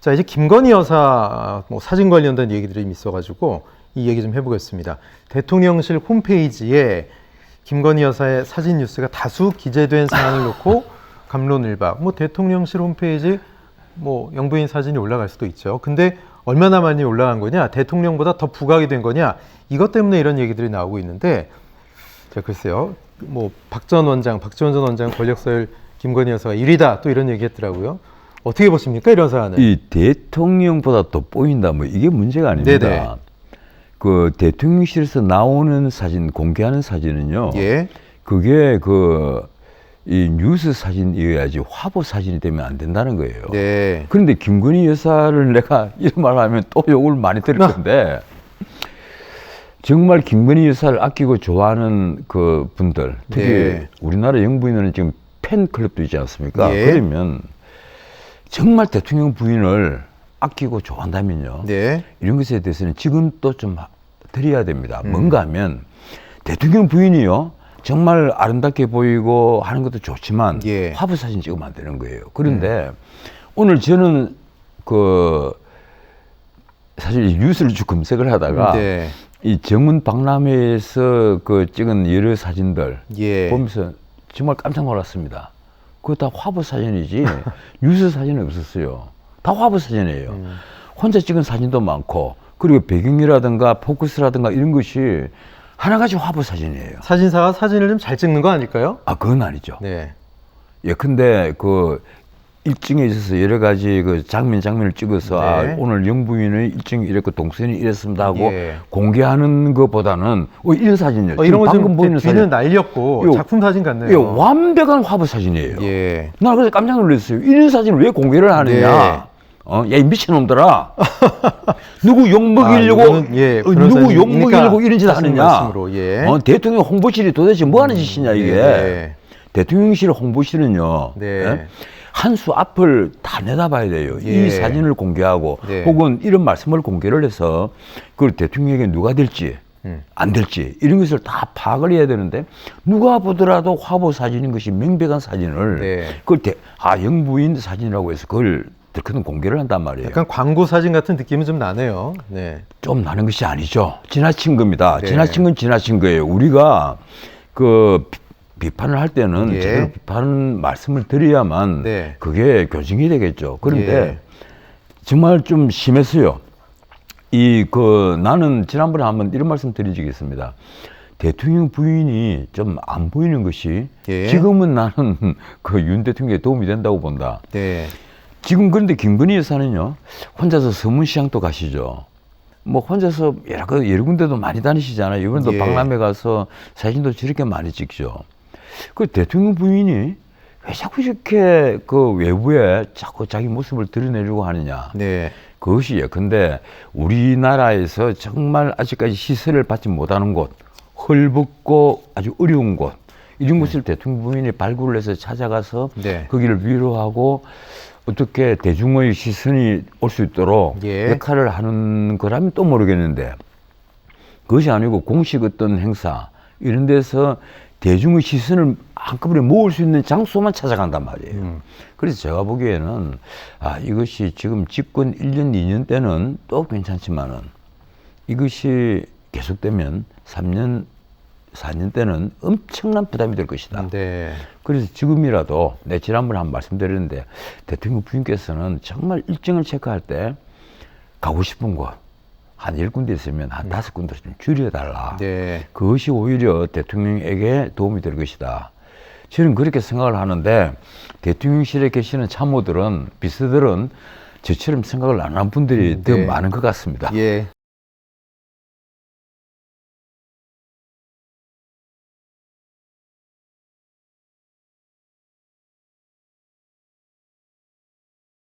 자, 이제 김건희 여사 뭐 사진 관련된 얘기들이 있어가지고 이 얘기 좀 해보겠습니다. 대통령실 홈페이지에 김건희 여사의 사진 뉴스가 다수 기재된 사안을 놓고 갑론을박. 뭐 대통령실 홈페이지 뭐 영부인 사진이 올라갈 수도 있죠. 근데 얼마나 많이 올라간 거냐? 대통령보다 더 부각이 된 거냐? 이것 때문에 이런 얘기들이 나오고 있는데, 자, 글쎄요. 뭐 박지원 전 원장 권력서열 김건희 여사가 1위다 또 이런 얘기 했더라고요. 어떻게 보십니까, 이런 사안을? 이 대통령보다 더 보인다, 뭐 이게 문제가 아닙니다. 네네. 그 대통령실에서 나오는 사진, 공개하는 사진은요. 예. 그게 이 뉴스 사진이어야지 화보 사진이 되면 안 된다는 거예요. 네. 그런데 김건희 여사를 내가 이런 말을 하면 또 욕을 많이 들을 건데 정말 김건희 여사를 아끼고 좋아하는 그 분들, 특히 네. 우리나라 영부인은 지금 팬클럽도 있지 않습니까? 예. 그러면 정말 대통령 부인을 아끼고 좋아한다면요. 네. 이런 것에 대해서는 지금 또 좀 드려야 됩니다. 뭔가 하면 대통령 부인이요. 정말 아름답게 보이고 하는 것도 좋지만 예. 화보 사진 찍으면 안 되는 거예요. 그런데 오늘 저는 사실 이 뉴스를 쭉 검색을 하다가 네. 이 정문 박람회에서 찍은 여러 사진들 예. 보면서 정말 깜짝 놀랐습니다. 그거 다 화보 사진이지 뉴스 사진은 없었어요. 다 화보 사진이에요. 혼자 찍은 사진도 많고 그리고 배경이라든가 포커스라든가 이런 것이 하나같이 화보 사진이에요. 사진사가 사진을 좀 잘 찍는 거 아닐까요? 아, 그건 아니죠. 네. 예, 근데 일정에 있어서 여러 가지 장면을 찍어서 네. 아, 오늘 영부인의 일정이 이랬고 동선이 이랬습니다 하고 예. 공개하는 것보다는 이런 사진이에요. 이런 거 방금 지금 보이는 뒤는 사진. 날렸고 이거- 작품 사진 같네요. 예, 완벽한 화보 사진이에요. 예. 나 그래서 깜짝 놀랐어요. 이런 사진을 왜 공개를 하느냐? 야, 이 미친놈들아. 누구 욕먹이려고, 이거는, 예, 누구 욕먹이려고 이런 짓 하시는 하느냐? 말씀으로, 예. 대통령 홍보실이 도대체 뭐 하는 짓이냐, 이게. 네. 대통령실 홍보실은요. 네. 예? 한 수 앞을 다 내다봐야 돼요. 예. 이 사진을 공개하고 네. 혹은 이런 말씀을 공개를 해서 그걸 대통령에게 누가 될지 안 될지 이런 것을 다 파악을 해야 되는데 누가 보더라도 화보 사진인 것이 명백한 사진을 네. 그걸 영부인 사진이라고 해서 그걸 그런 공개를 한단 말이에요. 약간 광고 사진 같은 느낌은 좀 나네요. 네. 좀 나는 것이 아니죠. 지나친 겁니다. 네. 지나친 건 지나친 거예요. 우리가 비판을 할 때는 예. 제대로 비판 말씀을 드려야만 네. 그게 교정이 되겠죠. 그런데 예. 정말 좀 심했어요. 나는 지난번에 한번 이런 말씀 드린 적이 있습니다. 대통령 부인이 좀 안 보이는 것이 예. 지금은 나는 윤 대통령에 도움이 된다고 본다. 네. 지금 그런데 김건희 여사는요, 혼자서 서문시장도 가시죠. 뭐 혼자서 여러 군데도 많이 다니시잖아요. 이번에도 예. 박람회 가서 사진도 저렇게 많이 찍죠. 그 대통령 부인이 왜 자꾸 이렇게 외부에 자꾸 자기 모습을 드러내려고 하느냐. 네. 그것이 예컨대 우리나라에서 정말 아직까지 시설을 받지 못하는 곳, 헐벗고 아주 어려운 곳, 이런 곳을 대통령 부인이 발굴을 해서 찾아가서 네. 거기를 위로하고 어떻게 대중의 시선이 올 수 있도록 예. 역할을 하는 거라면 또 모르겠는데 그것이 아니고 공식 어떤 행사 이런 데서 대중의 시선을 한꺼번에 모을 수 있는 장소만 찾아간단 말이에요. 그래서 제가 보기에는 이것이 지금 집권 1년, 2년 때는 또 괜찮지만은 이것이 계속되면 3년, 4년 때는 엄청난 부담이 될 것이다. 네. 그래서 지금이라도 지난번에 한번 말씀드렸는데 대통령 부인께서는 정말 일정을 체크할 때 가고 싶은 곳 한 10군데 있으면 한 5군데를 좀 줄여달라. 네. 그것이 오히려 대통령에게 도움이 될 것이다. 저는 그렇게 생각을 하는데 대통령실에 계시는 참모들은 비서들은 저처럼 생각을 안 하는 분들이 더 네. 많은 것 같습니다. 예.